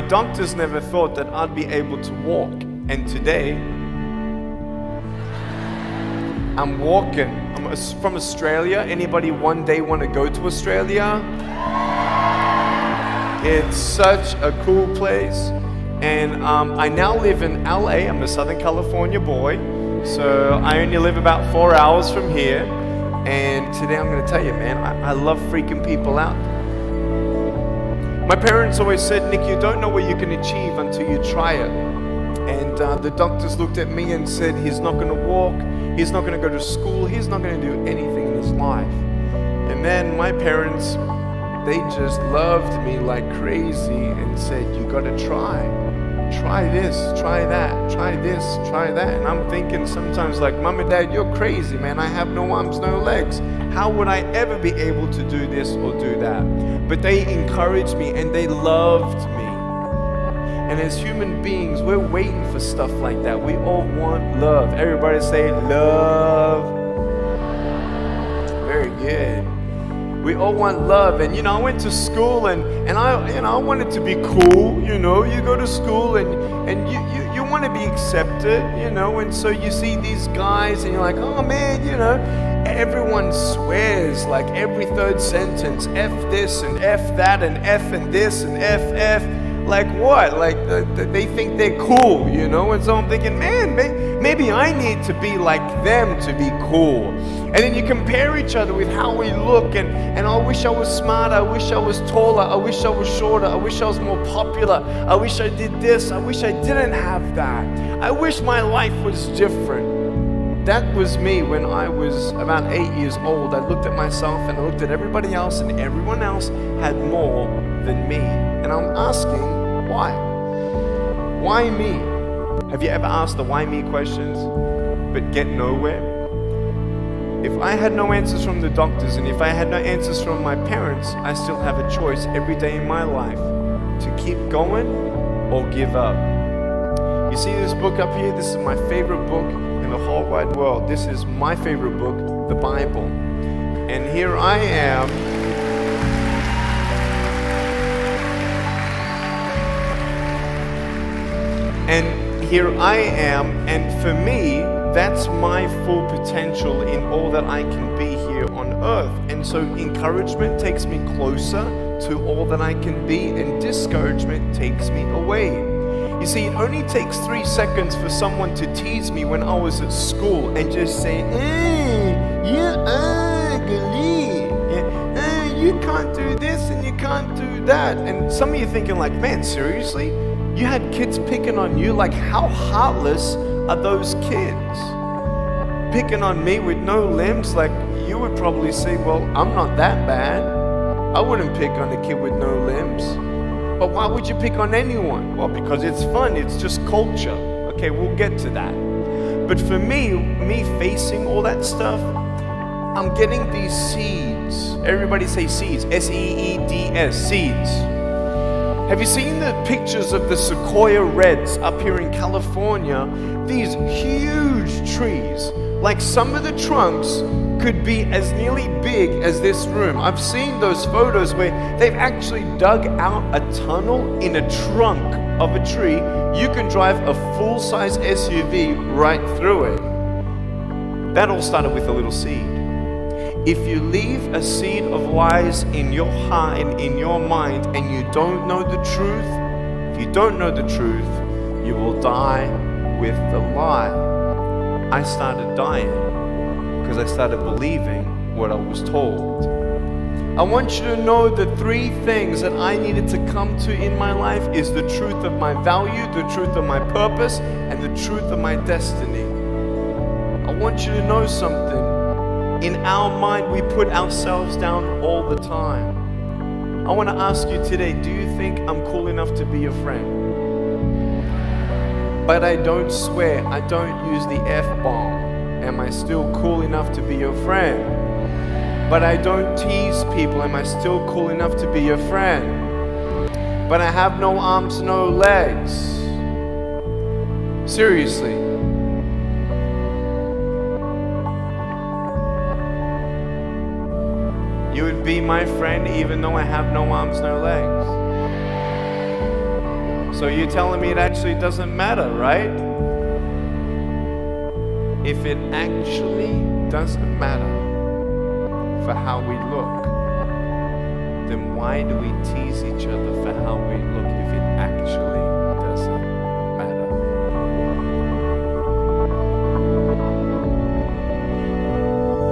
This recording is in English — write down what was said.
doctors never thought that I'd be able to walk. And today, I'm walking. I'm from Australia. Anybody one day want to go to Australia? It's such a cool place. And I now live in LA. I'm a Southern California boy. So I only live about 4 hours from here. And today I'm going to tell you, man, I love freaking people out. My parents always said, Nick, you don't know what you can achieve until you try it. And the doctors looked at me and said, he's not going to walk, he's not going to go to school, he's not going to do anything in his life. And then my parents, they just loved me like crazy and said, you got to try. Try this, try that, try this, try that. And I'm thinking sometimes like, Mom and Dad, you're crazy, man. I have no arms, no legs. How would I ever be able to do this or do that? But they encouraged me and they loved me. And as human beings, we're waiting for stuff like that. We all want love. Everybody say love. Very good. We all want love. And I went to school and I wanted to be cool. You go to school and you want to be accepted, and so you see these guys and you're like, oh man, everyone swears like every third sentence, F this and F that and F and this and F. Like what? Like they think they're cool, and so I'm thinking, man, maybe I need to be like them to be cool. And then you compare each other with how we look, and I wish I was smarter, I wish I was taller, I wish I was shorter, I wish I was more popular, I wish I did this, I wish I didn't have that. I wish my life was different. That was me when I was about 8 years old. I looked at myself and I looked at everybody else, and everyone else had more than me. And I'm asking, why? Why me? Have you ever asked the why me questions but get nowhere? If I had no answers from the doctors and if I had no answers from my parents, I still have a choice every day in my life to keep going or give up. You see this book up here? This is my favorite book in the whole wide world. This is my favorite book, the Bible. And here I am. And for me, that's my full potential in all that I can be here on earth. And so encouragement takes me closer to all that I can be, and discouragement takes me away. You see, it only takes 3 seconds for someone to tease me when I was at school and just say, you're ugly. You can't do this and you can't do that. And some of you thinking like, man, seriously? You had kids picking on you? Like, how heartless are those kids? Picking on me with no limbs? Like, you would probably say, well, I'm not that bad. I wouldn't pick on a kid with no limbs. But why would you pick on anyone? Well, because it's fun. It's just culture. Okay, we'll get to that. But for me facing all that stuff, I'm getting these seeds. Everybody say seeds. S-E-E-D-S, seeds. Have you seen the pictures of the sequoia reds up here in California? These huge trees. Like some of the trunks could be as nearly big as this room. I've seen those photos where they've actually dug out a tunnel in a trunk of a tree. You can drive a full-size SUV right through it. That all started with a little seed. If you leave a seed of lies in your heart and in your mind and you don't know the truth, if you don't know the truth, you will die with the lie. I started dying because I started believing what I was told. I want you to know the 3 things that I needed to come to in my life is the truth of my value, the truth of my purpose, and the truth of my destiny. I want you to know something. In our mind, we put ourselves down all the time. I want to ask you today, do you think I'm cool enough to be your friend? But I don't swear, I don't use the F-bomb. Am I still cool enough to be your friend? But I don't tease people. Am I still cool enough to be your friend? But I have no arms, no legs. Seriously. You would be my friend even though I have no arms, no legs. So you're telling me it actually doesn't matter, right? If it actually doesn't matter for how we look, then why do we tease each other for how we look if it actually